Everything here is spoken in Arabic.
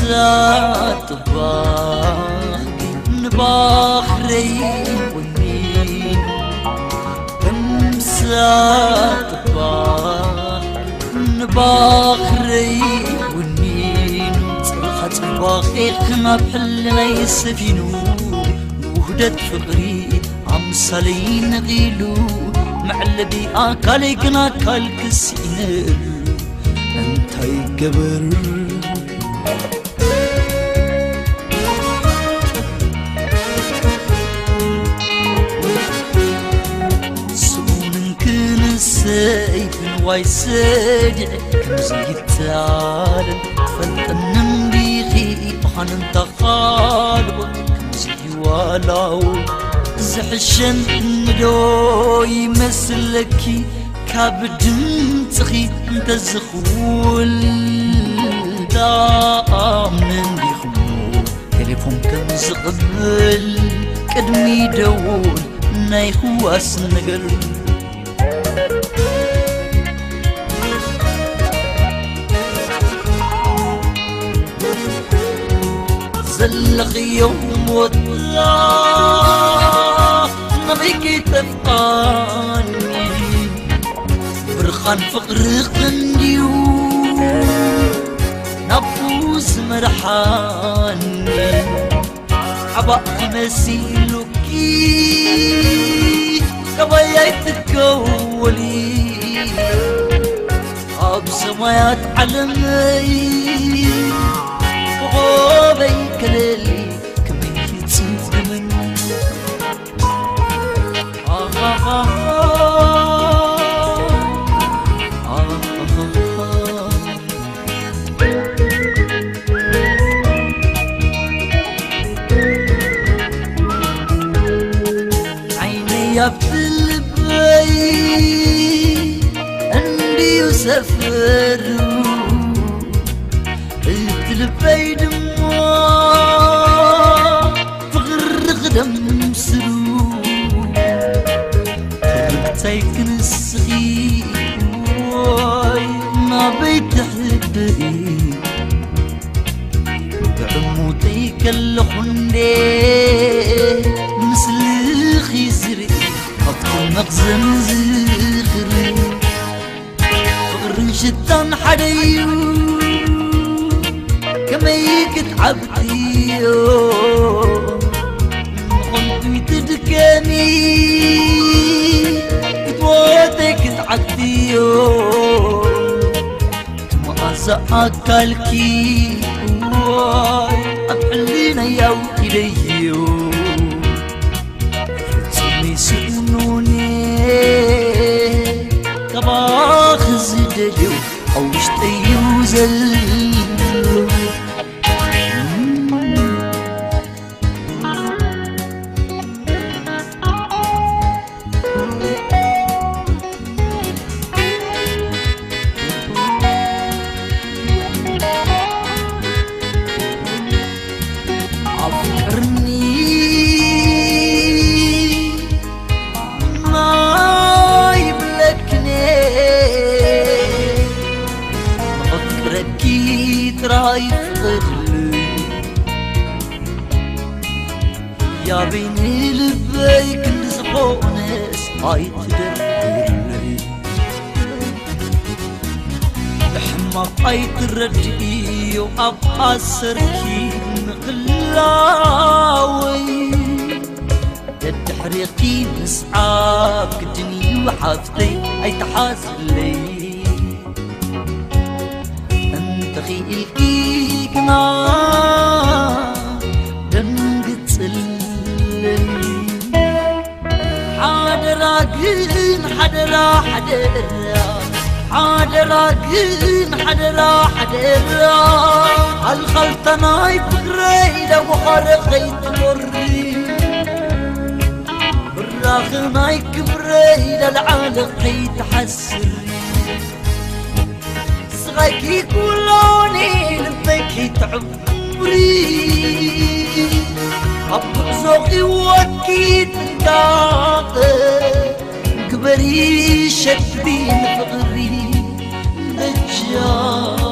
تمسات باخ نباخري ونين تمسات باخ نباخري ونين صرخت باخي خنا بحلنا يسفينو وهدت فقري عمسالي نغيلو معلبي آكالي كنا كالكسينر انت يقبر سون كن السيف وايسد كمزي التالن فلتنم بيخي بخان انت خالو كمزي والاو زحشن ندو يمسلكي كابدن تخي انت الزخول دامن بيخمو تليفون كم زقبل قدمي دول ناي خواس نقر زلق يوم والله نبيكي تفقاني برخان فقر قنديو نفوس مرحاني عبا مسيلوكي كبايا تتكولي عب سمايات علمي وغوبي كليلي كمي تصيف من عيني يبتل بي عندي يسافر التلبي دموع فغرق دم سرو تايكن السخي ما بيت حبي بعموتي كالخندي مثل خيزري خطكم مخزن زخري فقر شتان حديو كما يكت عبديو خنتو تدكاني كتواتك تعديو تمأزا أكالكي أبحلينا ياو إليو فتسمي سنوني كباخ زدلو أو اشتيو زلو رايف غدلي يا بيني لبيك نزقونس هاي تدري حماق هاي تردي وابقى سركين غلاوي تحريقي مسعاب كدني وحافتي اي تحاسلي تخيلكي كنا دنقتلي حادراقين حدرا حدرا حادراقين حدرا حدرا الخلطة ناي فقريدة وخرقي تمري بالراخ ناي كبريدة العالقي تحسري صغيكي كلوني لبيكي تعبري أبقى زوقي وكيد داقي كبري شدين فغري لجا